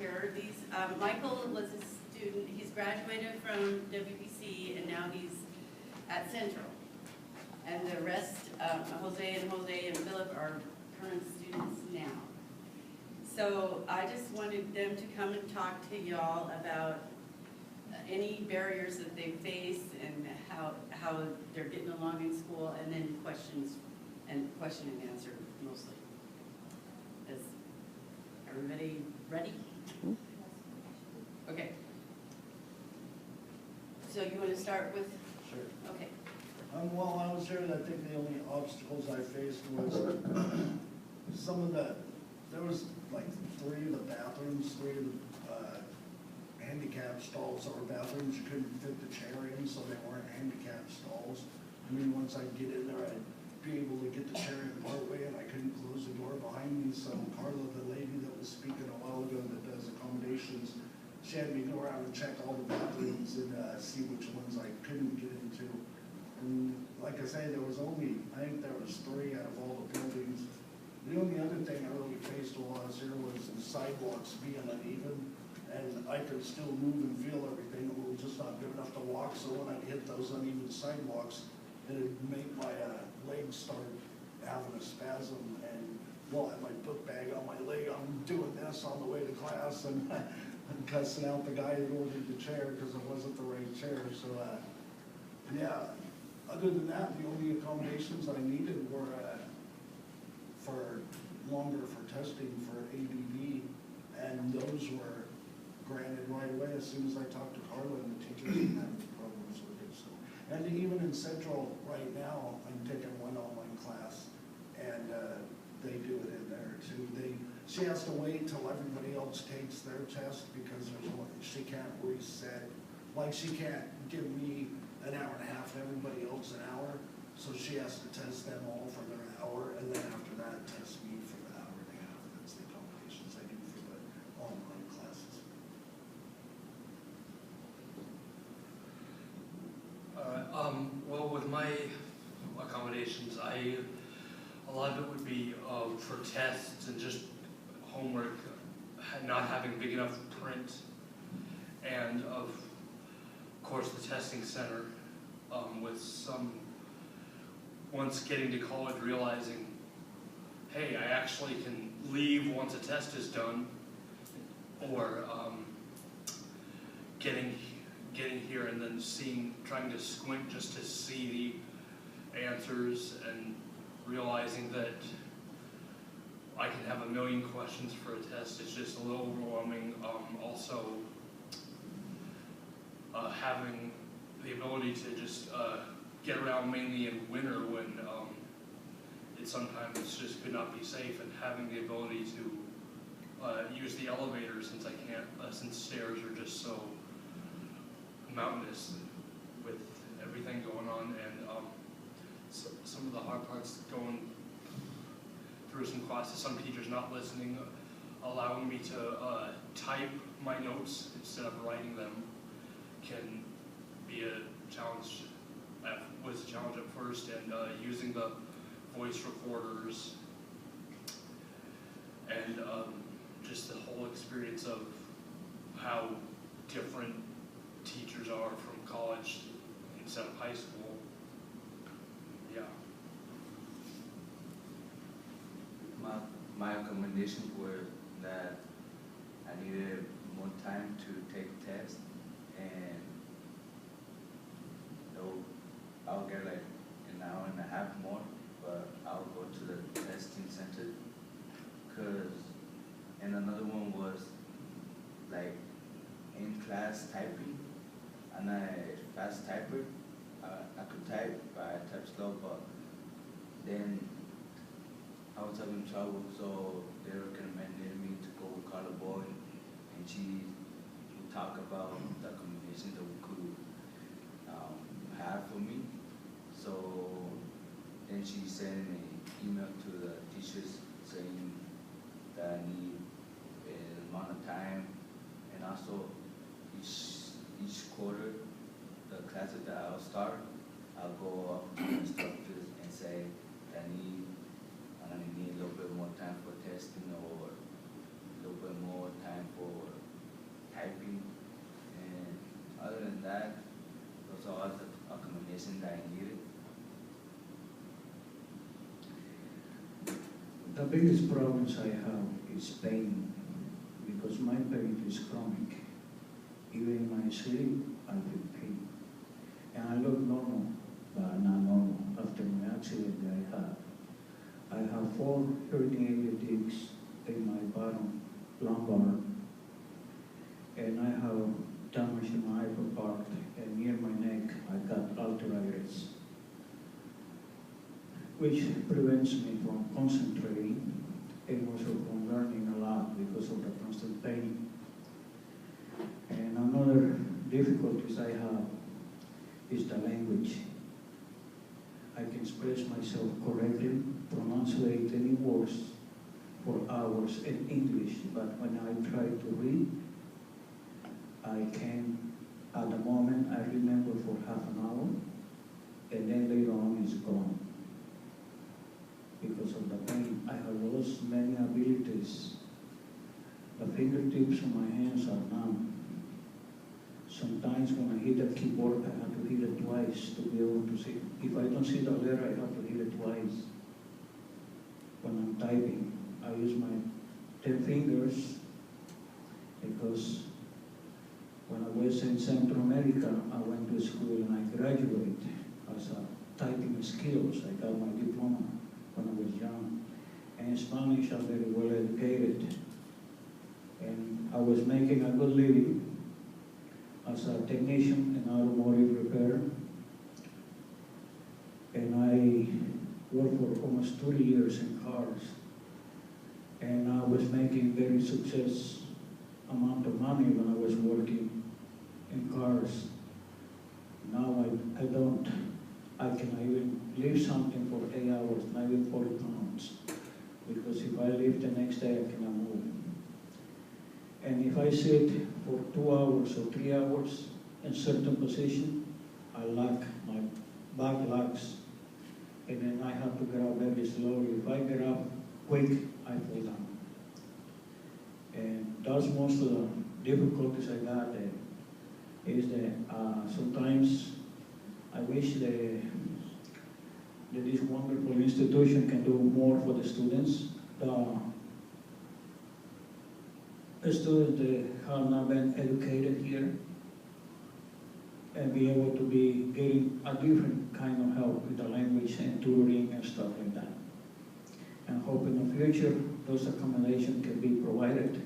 here. These, Michael was a student, he's graduated from WBC and now he's at Central. And the rest, Jose and Philip are current students now. So I just wanted them to come and talk to y'all about any barriers that they face and how they're getting along in school, and then question and answer mostly. Is everybody ready? Okay. So you want to start with? Sure. Okay. While I was here, I think the only obstacles I faced was there was like 3 of the bathrooms, 3 of the handicap stalls that were bathrooms, you couldn't fit the chair in, so they weren't handicap stalls. I mean, once I'd get in there, I'd be able to get the chair in part way, and I couldn't close the door behind me. So Carla, the lady that was speaking a while ago that does accommodations, she had me go around and check all the bathrooms and see which ones I couldn't get into. And like I say, I think there was 3 out of all the buildings. The only other thing I really faced while I was here was the sidewalks being uneven, and I could still move and feel everything. It was just not good enough to walk, so when I hit those uneven sidewalks, it'd make my legs start having a spasm, and well, I had my book bag on my leg. I'm doing this on the way to class, and I'm cussing out the guy that ordered the chair because it wasn't the right chair. So yeah, other than that, the only accommodations I needed were for testing for ABB, and those were granted right away as soon as I talked to Carla, and the teachers didn't have any problems with it. So, and even in Central right now, I'm taking one online class, and they do it in there too. She has to wait till everybody else takes their test because she can't reset. Like, she can't give me an hour and a half and everybody else an hour, so she has to test them all for their hour, and then after that, test me for the hour and a half. That's the accommodations I do for the online classes. Well, with my accommodations, a lot of it would be for tests and just homework, not having big enough print, and of course the testing center, with once getting to college realizing, hey, I actually can leave once a test is done, or getting here and then trying to squint just to see the answers, and realizing that I can have a million questions for a test. It's just a little overwhelming. Also, having the ability to just get around mainly in winter when it sometimes just could not be safe, and having the ability to use the elevator since I can't, since stairs are just so mountainous with everything going on, and some of the hard parts going through some classes, some teachers not listening, allowing me to type my notes instead of writing them can be a challenge. Was a challenge at first, and using the voice recorders and just the whole experience of how different teachers are from college instead of high school. Yeah. My recommendations were that I needed more time to take tests, and I'll get like an hour and a half more, but I'll go to the testing center. And another one was like in class typing. I'm not a fast typer. I could type, but I type slow, but then I was having trouble, so they recommended me to go with Carla Boy, and she would talk about the accommodations that we could have for me. So then she sent an email to the teachers saying that I need an amount of time, and also each quarter, the classes that I'll start, I'll go up to the instructors and say that I need a little bit more time for testing, or a little bit more time for back. Those are all the accommodations that I needed. The biggest problems I have is pain, because my pain is chronic. Even in my sleep, I feel pain. And I look normal, but not normal. After my accident that I had, I have 4 herniated discs in my bottom lumbar, and I have damage in my upper part, and near my neck, I got arthritis, which prevents me from concentrating and also from learning a lot because of the constant pain. And another difficulties I have is the language. I can express myself correctly, pronunciate any words for hours in English, but when I try to read, I can, at the moment, I remember for half an hour, and then later on it's gone. Because of the pain, I have lost many abilities. The fingertips of my hands are numb. Sometimes when I hit the keyboard, I have to hit it twice to be able to see. If I don't see the letter, I have to hit it twice. When I'm typing, I use my 10 fingers because when I was in Central America, I went to school and I graduated as a typing skills. I got my diploma when I was young. And in Spanish, I'm very well educated. And I was making a good living as a technician in automotive repair. And I worked for almost 30 years in cars. And I was making very success amount of money when I was working in cars. Now I don't. I cannot even lift something for 8 hours, not even 40 pounds. Because if I lift the next day, I cannot move. And if I sit for 2 hours or 3 hours in certain position, I lock, my back locks, and then I have to get up very slowly. If I get up quick, I fall down. And that's most of the difficulties I got there, is that sometimes I wish that this wonderful institution can do more for the students. The students that have not been educated here and be able to be getting a different kind of help with the language and tutoring and stuff like that. And hope in the future those accommodations can be provided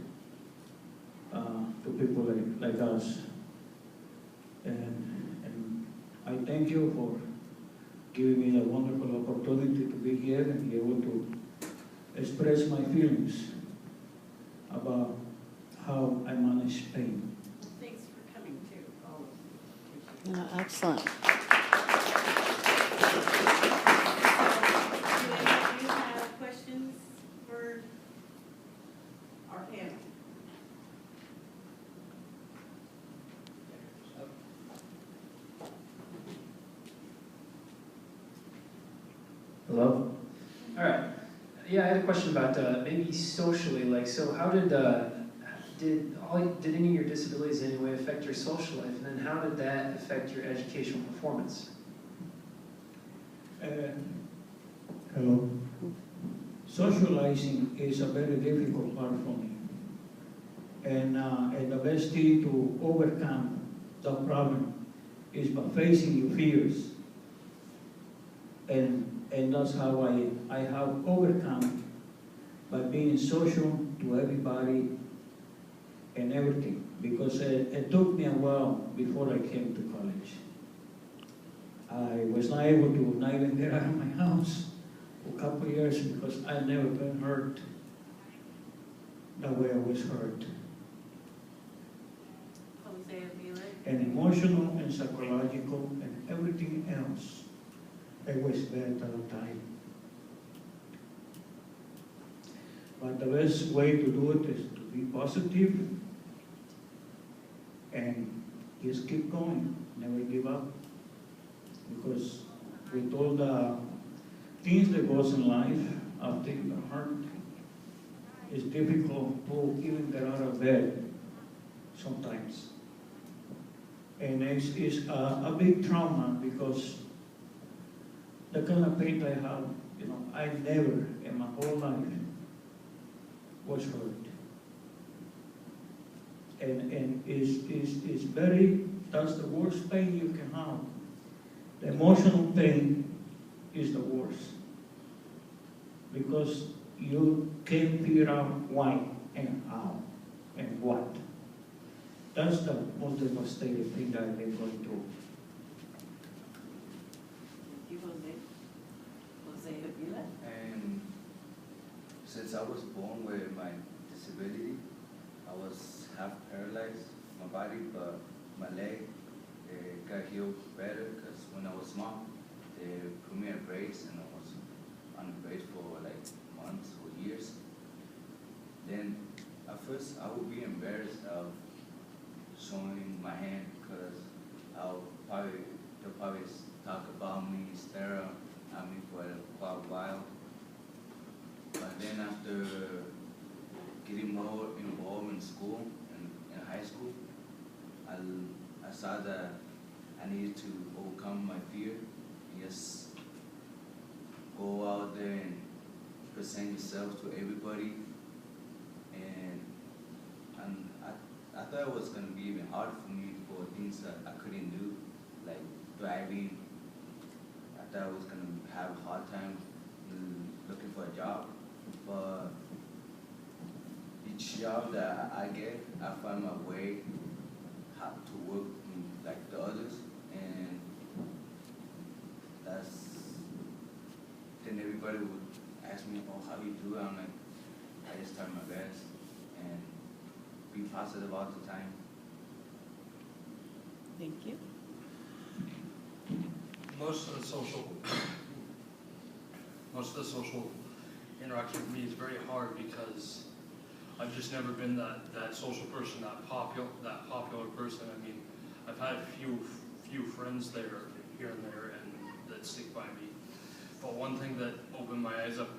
to people like us. And I thank you for giving me a wonderful opportunity to be here and be able to express my feelings about how I manage pain. Thanks for coming too, all of you. Excellent. Do any of you have questions for our panel? Hello? All right. Yeah, I had a question about maybe socially, like, so how did any of your disabilities in any way affect your social life, and then how did that affect your educational performance? Hello. Socializing is a very difficult part for me. And the best thing to overcome the problem is by facing your fears. And that's how I have overcome, by being social to everybody and everything. Because it took me a while before I came to college. I was not able to not even get out of my house for a couple of years because I'd never been hurt the way I was hurt. Jose Avila? And emotional and psychological and everything else. It was bad at the time. But the best way to do it is to be positive and just keep going, never give up. Because with all the things that goes in life after you're hurt, it's difficult to even get out of bed sometimes. And it's a big trauma because the kind of pain I have, you know, I never in my whole life was hurt. And it's very, that's the worst pain you can have. The emotional pain is the worst. Because you can't figure out why and how and what. That's the most devastating thing that I've been going through. Thank you, Jose. Jose Avila? And since I was born with my disability, I was half paralyzed, my body, but my leg got healed better because when I was small, they put me in brace and I was on a brace for like months or years. Then at first I would be embarrassed of showing my hand because they'll probably talk about me, stare at me for quite a while. But then after getting more involved in school, in high school, I saw that I needed to overcome my fear and just go out there and present yourself to everybody. And I thought it was going to be even harder for me for things that I couldn't do, like driving. I thought I was going to have a hard time looking for a job. But each job that I get, I find my way how to work like the others. And then everybody would ask me, oh, how do you do it? I'm like, I just try my best and be positive all the time. Thank you. Most of the social interaction with me is very hard because I've just never been that social person, that popular person. I mean, I've had a few friends there, here and there, and that stick by me. But one thing that opened my eyes up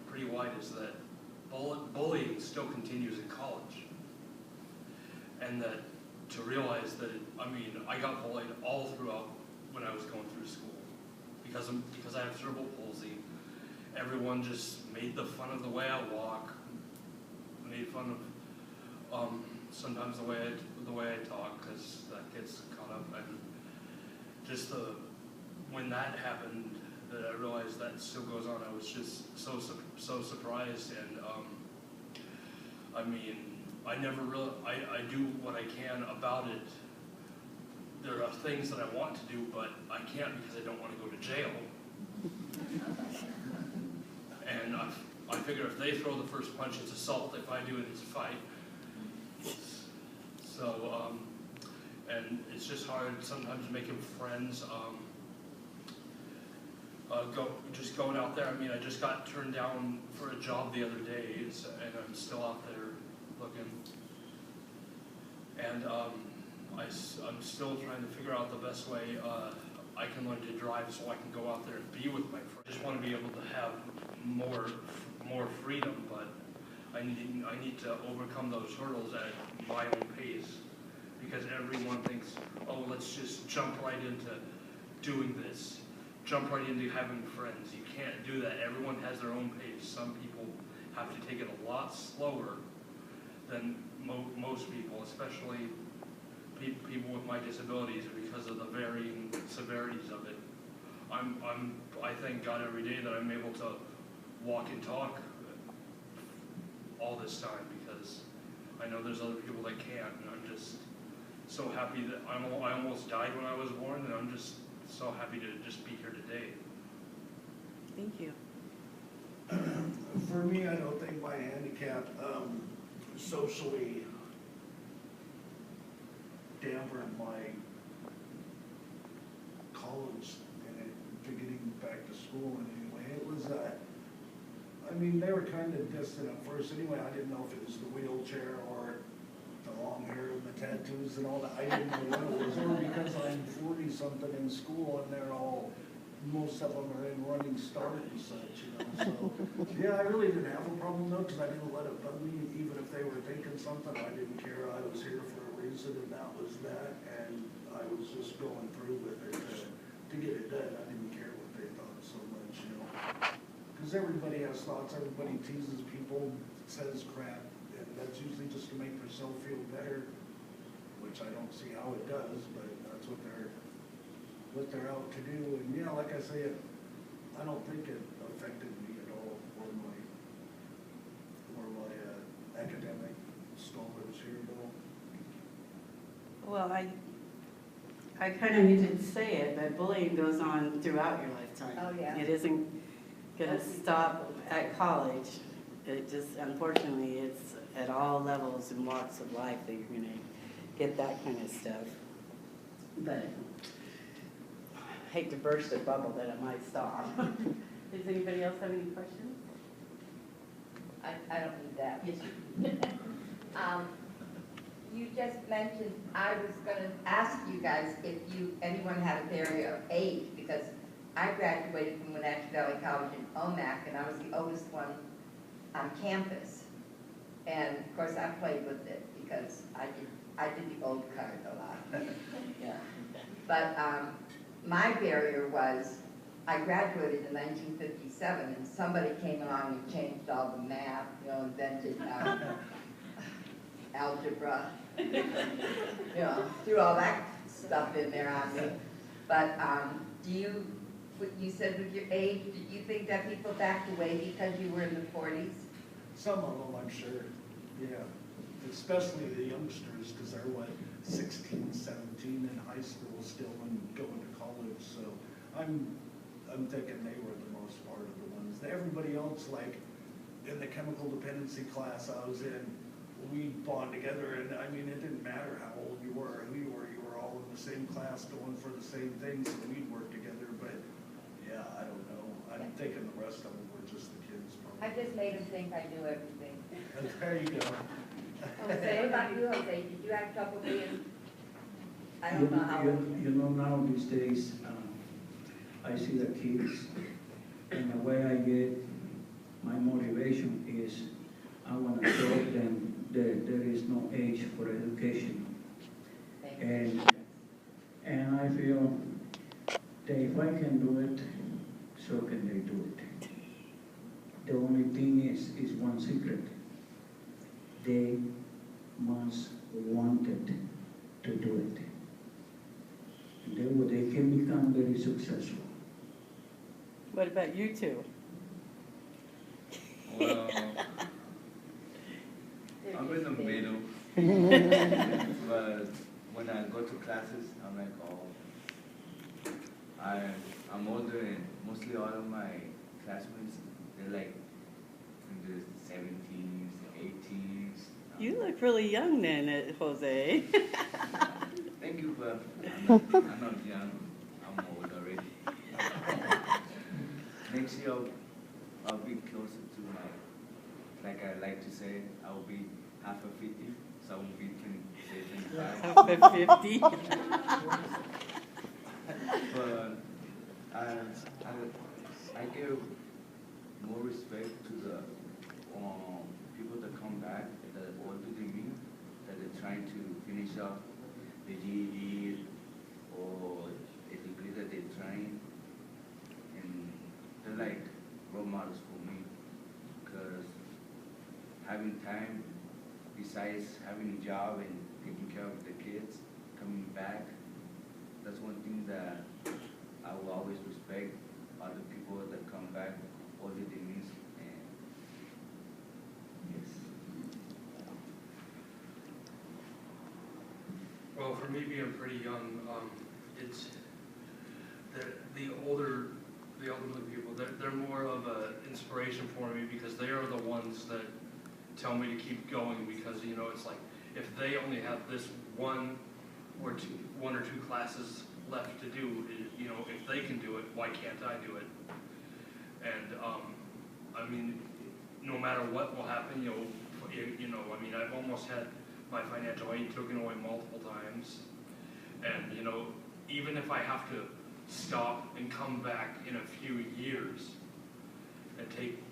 pretty wide is that bullying still continues in college, and that to realize that I got bullied all throughout when I was going through school because I have cerebral palsy. Everyone just made fun of the way I walk, made fun of sometimes the way I talk, because that gets caught up. And just when that happened, that I realized that still goes on. I was just so surprised, and I never really I do what I can about it. There are things that I want to do, but I can't because I don't want to go to jail. And I figure if they throw the first punch, it's assault. If I do it, it's a fight. So, and it's just hard sometimes making friends. Just going out there. I mean, I just got turned down for a job the other day, and I'm still out there looking. And I'm still trying to figure out the best way I can learn to drive so I can go out there and be with my friends. I just want to be able to have more freedom, but I need to overcome those hurdles at my own pace, because everyone thinks, oh, let's just jump right into doing this, jump right into having friends. You can't do that. Everyone has their own pace. Some people have to take it a lot slower than most people, especially people with my disabilities, because of the varying severities of it. I thank God every day that I'm able to walk and talk all this time, because I know there's other people that can't, and I'm just so happy that I almost died when I was born, and I'm just so happy to just be here today. Thank you. For me, I don't think my handicap socially dampened my college and to getting back to school in any way. It was, they were kind of distant at first anyway. I didn't know if it was the wheelchair or the long hair and the tattoos and all that. I didn't know what it was, or because I'm 40-something in school and most of them are in running start and such, So, yeah, I really didn't have a problem though, because I didn't let it bug me. Even if they were thinking something, I didn't care. I was here for a reason, and that was that, and I was just going through with it to get it done. I didn't care what they thought so much, you know. Because everybody has thoughts, everybody teases people, says crap, and that's usually just to make themselves feel better, which I don't see how it does, but that's what they're out to do. And yeah, like I say, I don't think it affected me at all, or my academic scholars here, though. Well, I kind of hate to say it, but bullying goes on throughout your lifetime. Oh, yeah. It isn't gonna stop at college. It just, unfortunately, it's at all levels and walks of life that you're gonna get that kind of stuff. But I hate to burst a bubble that it might stop. Does anybody else have any questions? I don't need that. Yes, you You just mentioned, I was gonna ask you guys if anyone had a barrier of age, because I graduated from Wenatchee Valley College in OMAC, and I was the oldest one on campus. And of course, I played with it because I did the old card a lot. Yeah. But my barrier was, I graduated in 1957, and somebody came along and changed all the math, you know, invented algebra, you know, threw all that stuff in there on me. But you said with your age, did you think that people backed away because you were in the 40s? Some of them, I'm sure, yeah. Especially the youngsters, because they're, 16, 17 in high school still and going to college. So I'm thinking they were the most part of the ones. Everybody else, like in the chemical dependency class I was in, we bond together, and I mean, it didn't matter how old you were, who you were all in the same class going for the same things, and we'd work together. But yeah, I don't know. I'm thinking the rest of them were just the kids. I just made them think I knew everything. There you go. Jose, what about you, Jose? Did you have trouble being, I don't know how old? You know, now these days, I see the kids, and the way I get my motivation is I want to show them that there is no age for education. And I feel that if I can do it, so can they do it. The only thing is one secret. They must want it to do it. Then they can become very successful. What about you two? Well, I'm in the middle. But when I go to classes, I'm like, oh, I'm older, and mostly all of my classmates, they're like in the 70s, 80s. You look really young then, Jose. Thank you, but I'm not young. I'm old already. Next year, I'll be closer to like I like to say, I'll be half of 50, so I will be 25. Half of 50. But I give more respect to the people that come back that are older than me, that are trying to finish up the GED or a degree that they're trying, and they're like role models for me, because having time besides having a job and taking care of the kids, coming back, that's one thing that I will always respect other people that come back older than me. And yes. Well, for me being pretty young, it's the older people. They're more of an inspiration for me, because they are the ones that tell me to keep going. Because it's like, if they only have this one or two classes left to do, if they can do it, why can't I do it? And I mean, no matter what will happen, I mean, I've almost had my financial aid taken away multiple times, and even if I have to stop and come back in a few years and take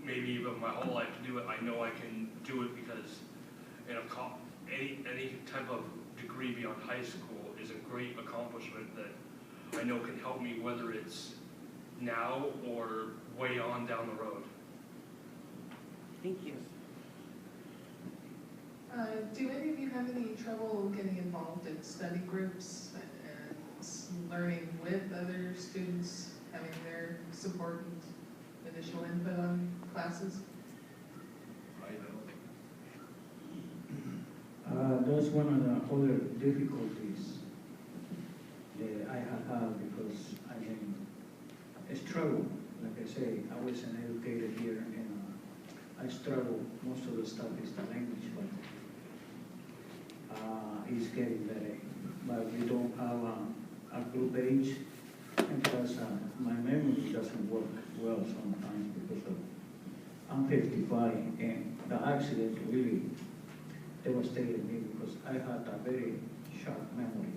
maybe even my whole life to do it, I know I can do it, because any type of degree beyond high school is a great accomplishment that I know can help me, whether it's now or way on down the road. Thank you. Do any of you have any trouble getting involved in study groups and learning with other students, having their support and initial input on classes? That's one of the other difficulties that I have had because I struggle. Like I say, I was an educator here and I struggle. Most of the stuff is the language, but it's getting better. But we don't have a group age, and plus my memory doesn't work well sometimes because I'm 55 and the accident really devastated me because I had a very sharp memory.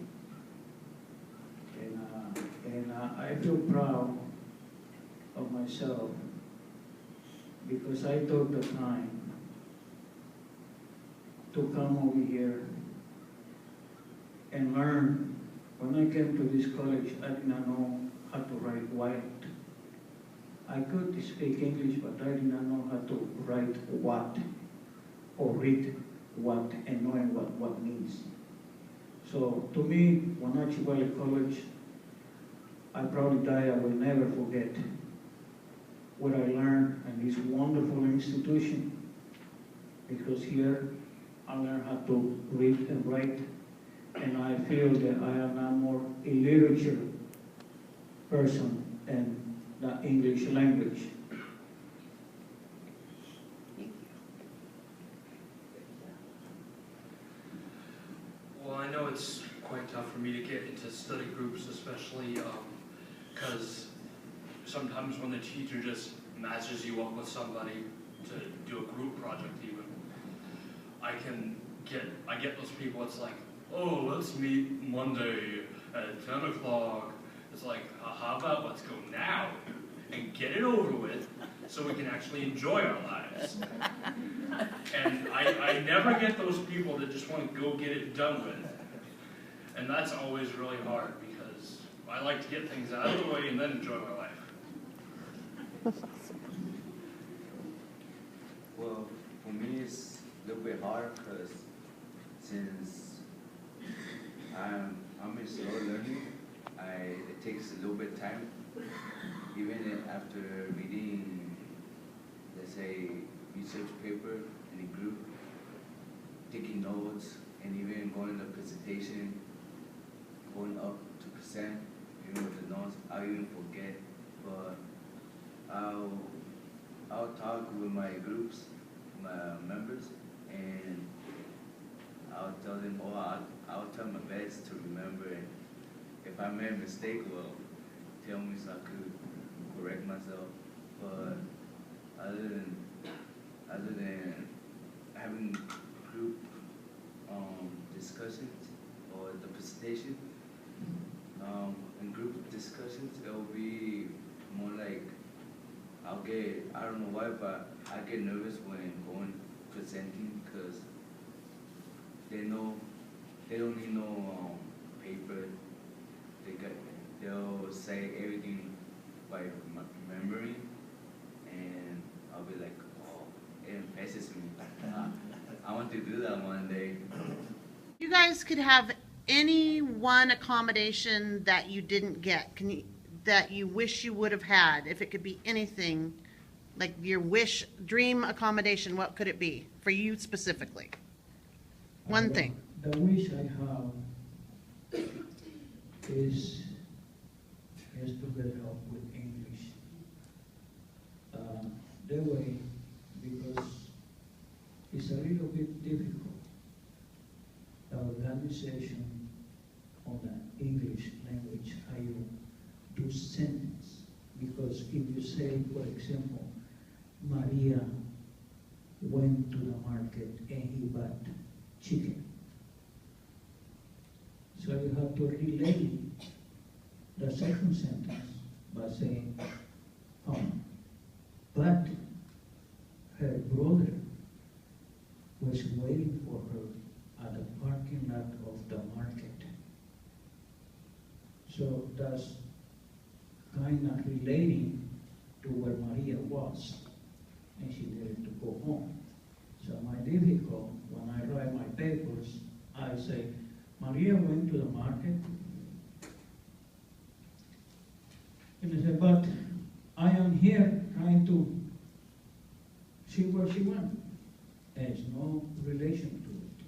And I feel proud of myself because I took the time to come over here and learn. When I came to this college, I did not know how to write white. I could speak English, but I did not know how to write what or read what and knowing what means. So to me, Wenatchee Valley College, I probably die, I will never forget what I learned in this wonderful institution, because here I learned how to read and write, and I feel that I am now more a literature person than the English language. Well, I know it's quite tough for me to get into study groups, especially because sometimes when the teacher just matches you up with somebody to do a group project even, I get those people, it's like, oh, let's meet Monday at 10 o'clock. It's like, how about let's go now and get it over with so we can actually enjoy our lives. And I never get those people that just want to go get it done with. And that's always really hard because I like to get things out of the way and then enjoy my life. Well, for me it's a little bit hard because since I'm in slow learning, it takes a little bit of time. Even after reading, let's say, research paper in a group, taking notes, and even going to the presentation, going up to present, even with the notes, I'll even forget. But I'll talk with my groups, my members, and I'll tell them, I'll try my best to remember. And if I made a mistake, well, tell me so I could correct myself. But other than having group discussions or the presentation, in group discussions, it'll be more like I don't know why, but I get nervous when going presenting because they don't need no paper. They'll say everything by memory, and I'll be like, oh, it impresses me. I want to do that one day. You guys could have any one accommodation that you didn't get, that you wish you would have had. If it could be anything, like your dream accommodation, what could it be for you specifically? One thing. The wish I have is to get help with English. That way, because it's a little bit difficult, the organization of the English language, how you do sentence. Because if you say, for example, Maria went to the market and he bought chicken. So you have to relate the second sentence by saying, but her brother was waiting for her at of the market. So that's kind of relating to where Maria was, and she needed to go home. So my difficult, when I write my papers, I say, Maria went to the market, and I said, but I am here trying to see where she went. There's no relation to it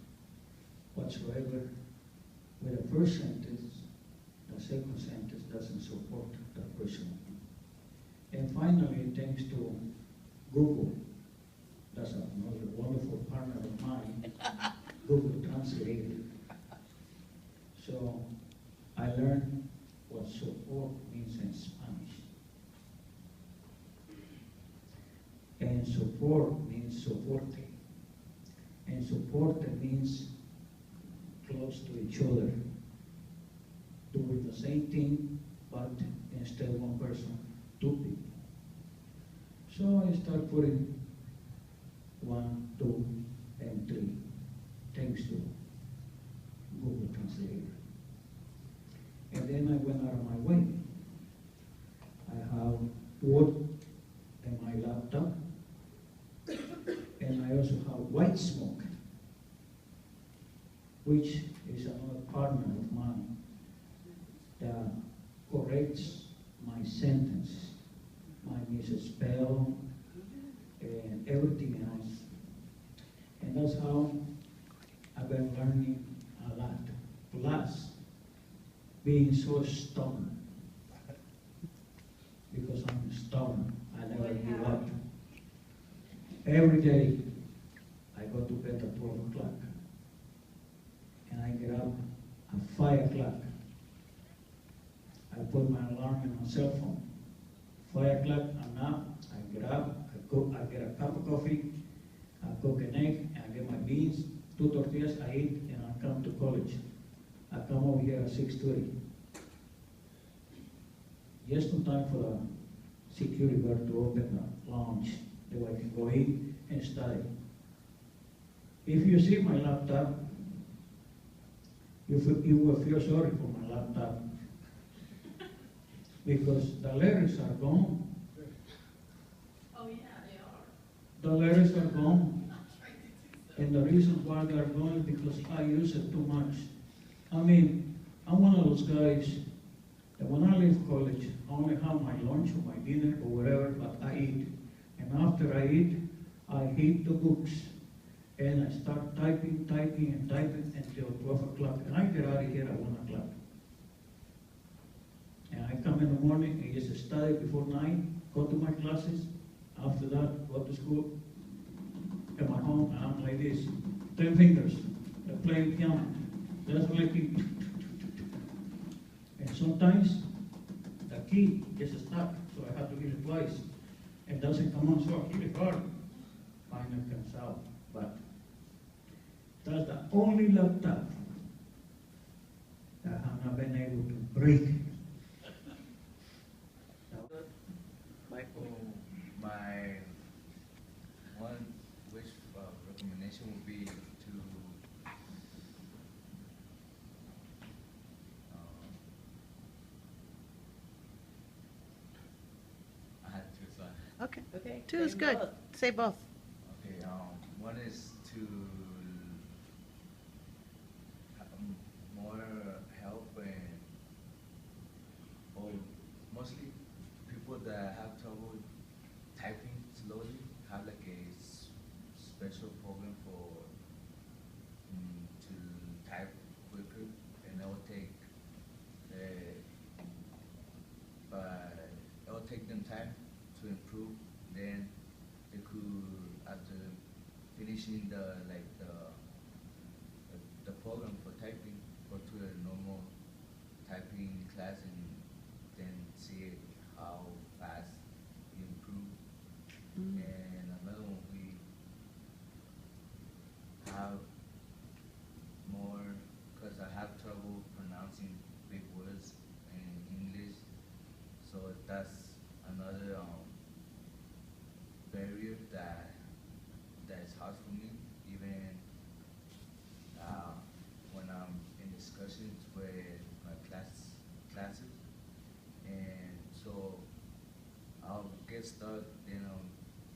whatsoever. With the first sentence, the second sentence doesn't support the first one. And finally, thanks to Google, that's another wonderful partner of mine, Google Translator. So I learned what support means in Spanish. And support means soporte. And soporte means close to each other, doing the same thing, but instead of one person, two people. So I start putting 1, 2, and 3, thanks to Google Translator. And then I went out of my way. I have wood in my laptop, and I also have white smoke, which is another partner of mine that corrects my sentence, my misspell, and everything else. And that's how I've been learning a lot. Plus, being so stubborn, because I'm stubborn, I never give up. Every day, I go to bed at 12 o'clock, and I get up at 5 o'clock. I put my alarm in my cell phone. 5 o'clock, I'm up, I get up, I get a cup of coffee, I cook an egg, and I get my beans, 2 tortillas, I eat, and I come to college. I come over here at 6:30. Just in time for the security guard to open the lounge, that I can go in and study. If you see my laptop, you will feel sorry for my laptop, because the letters are gone. Oh, yeah, they are. The letters are gone. And the reason why they're gone is because I use it too much. I mean, I'm one of those guys that when I leave college, I only have my lunch or my dinner or whatever, but I eat. And after I eat, I hit the books. And I start typing until 12 o'clock. And I get out of here at 1 o'clock. And I come in the morning and just study before 9, go to my classes. After that, go to school, come at home, and I'm like this. 10 fingers, playing piano. That's like it. And sometimes the key gets stuck, so I have to hit it twice. It doesn't come on, so I hit it hard. Finally comes out. But that's the only laptop that I have not been able to break. Michael, my one wish recommendation would be to I had two slides. Okay. Okay. 2 is say good. both. Say both. Okay, one is to have more help and, or mostly people that have trouble typing slowly have like a special program for to type quicker, and it will take, but it will take them time to improve. Then they could, after finishing the program for typing, go to a normal typing class and then see how fast you improve. And another one, we have more, because I have trouble pronouncing big words in English, so that's another barrier that is hard for me, even when I'm instructions for my classes, and so I'll get stuck. Then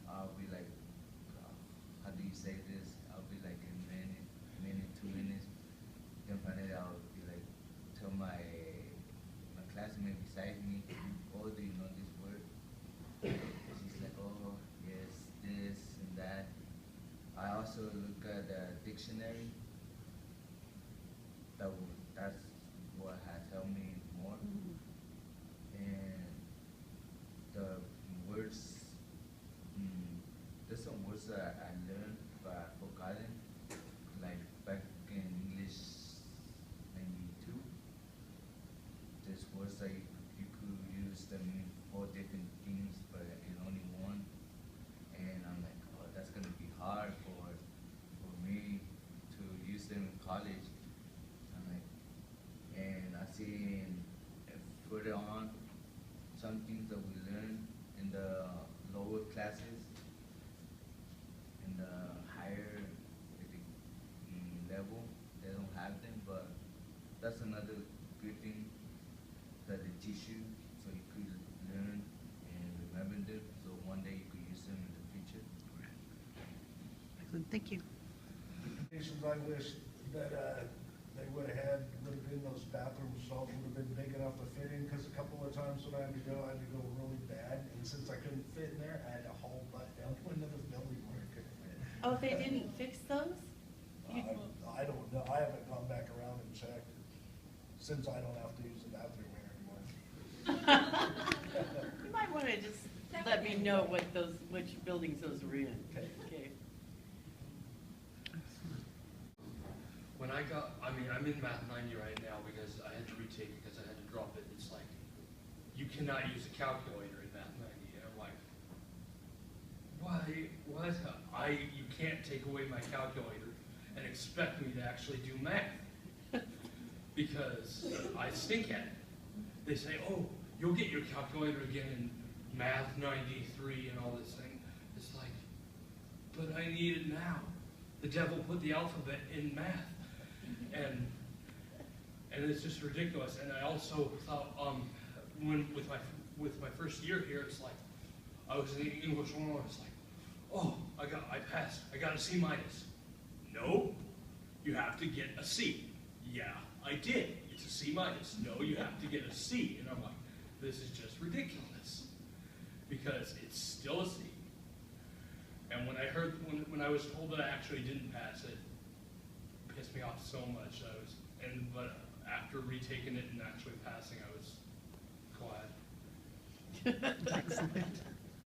I'll be like, how do you say this? I'll be like a minute, 2 minutes. Then finally I'll be like, tell my classmate beside me, oh, do you know this word? She's like, oh, yes, this and that. I also look at the dictionary. That's what has helped me more. And the words, there's some words that I learned but I forgotten, like back in English 92. There's words that you could use them in 4 different things, but in only one. And I'm like, oh, that's gonna be hard for me to use them in college. I'm like, and I see further on some things that we learn in the lower classes, in the higher level, they don't have them, but that's another good thing that they teach you, so you could learn and remember them, so one day you could use them in the future. Excellent, thank you. Reasons I wish that they would have been those bathroom stalls would have been big enough to fit in, because a couple of times when I had to go really bad, and since I couldn't fit in there, I had to haul butt down to another building where I couldn't fit. Oh, they didn't fix those? I don't know, I haven't gone back around and checked, since I don't have to use the bathroom here anymore. You might wanna just let me know which buildings those were in. Okay. Okay. When I'm in Math 90 right now because I had to retake it because I had to drop it. It's like, you cannot use a calculator in Math 90. And I'm like, why? What? You can't take away my calculator and expect me to actually do math because I stink at it. They say, oh, you'll get your calculator again in Math 93 and all this thing. It's like, but I need it now. The devil put the alphabet in math. And it's just ridiculous. And I also thought, with my first year here, it's like I was in English 101. It's like, oh, I passed. I got a C minus. No, you have to get a C. Yeah, I did. It's a C minus. No, you have to get a C. And I'm like, this is just ridiculous because it's still a C. And when I was told that I actually didn't pass it, pissed me off so much. But after retaking it and actually passing, I was glad. Excellent.